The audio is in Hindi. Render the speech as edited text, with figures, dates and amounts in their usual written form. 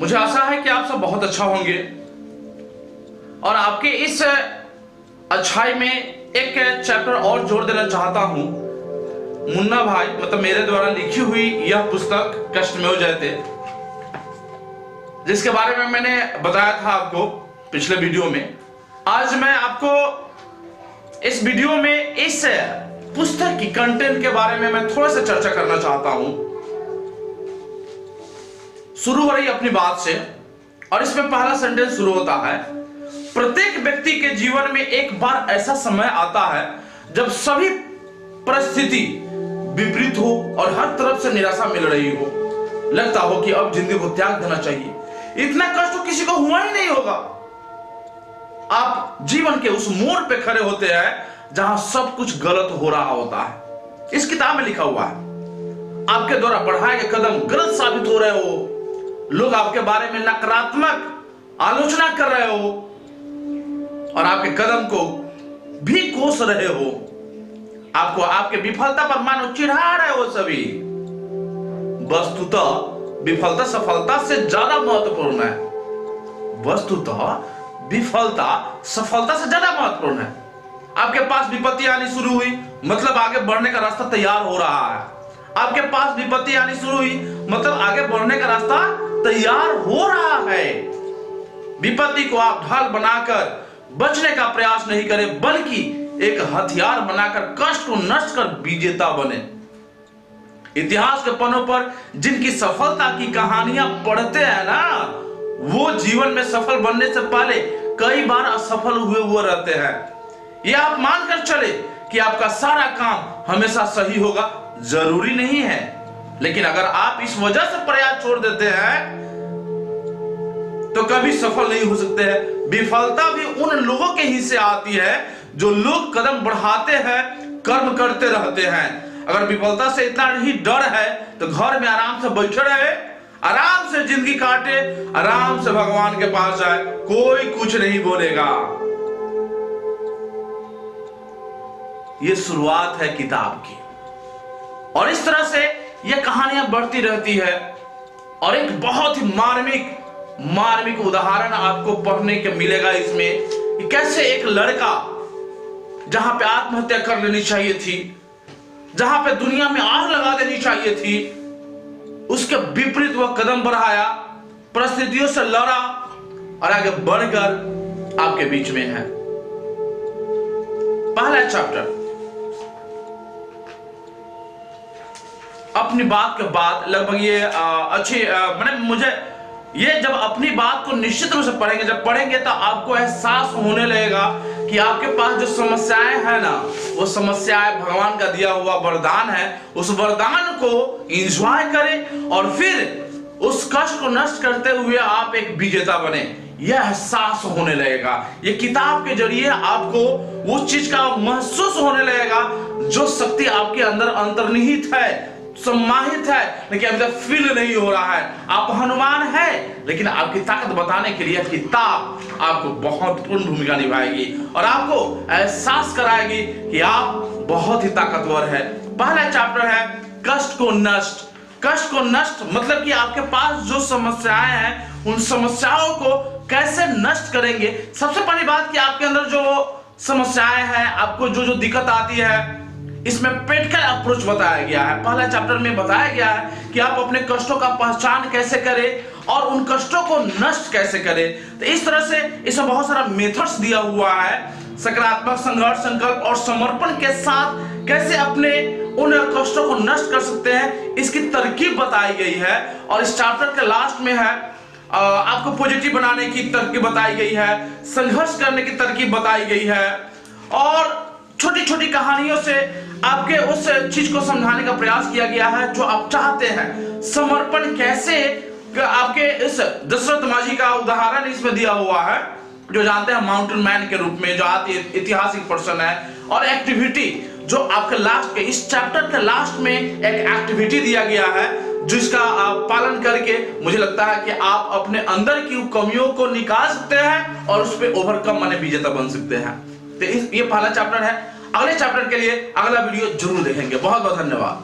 मुझे आशा है कि आप सब बहुत अच्छा होंगे और आपके इस अच्छाई में एक चैप्टर और जोड़ देना चाहता हूं। मुन्ना भाई मतलब मेरे द्वारा लिखी हुई यह पुस्तक कष्टमेव जयते, जिसके बारे में मैंने बताया था आपको पिछले वीडियो में। आज मैं आपको इस वीडियो में इस पुस्तक की कंटेंट के बारे में मैं थोड़ा सा चर्चा करना चाहता हूं। शुरू हो रही अपनी बात से, और इसमें पहला सेंटेंस शुरू होता है, प्रत्येक व्यक्ति के जीवन में एक बार ऐसा समय आता है जब सभी परिस्थिति विपरीत हो और हर तरफ से निराशा मिल रही हो। लगता हो कि अब जिंदगी को त्याग देना चाहिए। इतना कष्ट तो किसी को हुआ ही नहीं होगा। आप जीवन के उस मोड़ पे खड़े होते हैं जहां सब कुछ गलत हो रहा होता है। इस किताब में लिखा हुआ है, आपके द्वारा बढ़ाए गए कदम गलत साबित हो रहे हो, लोग आपके बारे में नकारात्मक आलोचना कर रहे हो और आपके कदम को भी कोस रहे हो। आपको आपके विफलता पर मानो चिढ़ा रहे हो सभी। वस्तुतः विफलता सफलता से ज्यादा महत्वपूर्ण है। वस्तुतः विफलता सफलता से ज्यादा महत्वपूर्ण है। आपके पास विपत्ति आनी शुरू हुई मतलब आगे बढ़ने का रास्ता तैयार हो रहा है। आपके पास विपत्ति आनी शुरू हुई मतलब आगे बढ़ने का रास्ता तैयार हो रहा है। विपत्ति को आप ढाल बनाकर बचने का प्रयास नहीं करें, बल्कि एक हथियार बनाकर कष्ट को नष्ट कर विजेता बने। इतिहास के पन्नों पर जिनकी सफलता की कहानियां पढ़ते हैं ना, वो जीवन में सफल बनने से पहले कई बार असफल हुए रहते हैं। ये आप मानकर चले कि आपका सारा काम हमेशा सही होगा, जरूरी नहीं है। लेकिन अगर आप इस वजह से प्रयास छोड़ देते हैं तो कभी सफल नहीं हो सकते हैं। विफलता भी उन लोगों के ही से आती है जो लोग कदम बढ़ाते हैं, कर्म करते रहते हैं। अगर विफलता से इतना ही डर है तो घर में आराम से बैठे रहे, आराम से जिंदगी काटे, आराम से भगवान के पास जाए, कोई कुछ नहीं बोलेगा। ये शुरुआत है किताब की, और इस तरह से ये कहानियां बढ़ती रहती है। और एक बहुत ही मार्मिक उदाहरण आपको पढ़ने के मिलेगा इसमें कि कैसे एक लड़का जहां पे आत्महत्या कर लेनी चाहिए थी, जहां पे दुनिया में आग लगा देनी चाहिए थी, उसके विपरीत वह कदम बढ़ाया, परिस्थितियों से लड़ा और आगे बढ़कर आपके बीच में है। पहला चैप्टर, अपनी बात के बाद लगभग ये अच्छी मैंने मुझे ये जब अपनी बात को निश्चित रूप से पढ़ेंगे, जब पढ़ेंगे तो आपको एहसास होने लगेगा कि आपके पास जो समस्याएं हैं ना, वो समस्याएं भगवान का दिया हुआ वरदान है। उस वरदान को एंजॉय करें और फिर उस कष्ट को नष्ट करते हुए आप एक विजेता बने, यह एहसास होने लगेगा। ये किताब के जरिए आपको उस चीज का महसूस होने लगेगा जो शक्ति आपके अंदर अंतर्निहित है, सम्मानित है, लेकिन अभी तक फील नहीं हो रहा है। आप हनुमान है, लेकिन आपकी ताकत बताने के लिए किताब आपको बहुत पूर्ण भूमिका निभाएगी और आपको एहसास कराएगी कि आप बहुत ही ताकतवर है। पहला चैप्टर है कष्ट को नष्ट। कष्ट को नष्ट मतलब कि आपके पास जो समस्याएं हैं उन समस्याओं को कैसे नष्ट करेंगे। सबसे पहली बात कि आपके अंदर जो समस्याएं हैं, आपको जो दिक्कत आती है, इसमें प्रैक्टिकल अप्रोच बताया गया है। पहला चैप्टर में बताया गया है कि आप अपने कष्टों का पहचान कैसे करें और उन कष्टों को नष्ट कैसे करें। तो इस तरह से इसमें बहुत सारा मेथड्स दिया हुआ है। सकारात्मक संघर्ष, संकल्प और समर्पण के साथ कैसे अपने उन कष्टों को नष्ट कर सकते हैं, इसकी तरकीब बताई गई है। और इस चैप्टर के लास्ट में है आपको पॉजिटिव बनाने की तरकीब बताई गई है, संघर्ष करने की तरकीब बताई गई है, और छोटी छोटी कहानियों से आपके उस चीज को समझाने का प्रयास किया गया है जो आप चाहते हैं। समर्पण कैसे, आपके इस दशरथ माझी का उदाहरण इसमें दिया हुआ है, जो जानते हैं माउंटेन मैन के रूप में, जो ऐतिहासिक पर्सन है। और एक्टिविटी जो आपके लास्ट के इस चैप्टर के लास्ट में एक एक्टिविटी दिया गया है, जिसका पालन करके मुझे लगता है कि आप अपने अंदर की कमियों को निकाल सकते हैं और उस पर ओवरकम माने विजेता बन सकते हैं। तो ये पहला चैप्टर है। अगले चैप्टर के लिए अगला वीडियो जरूर देखेंगे। बहुत बहुत धन्यवाद।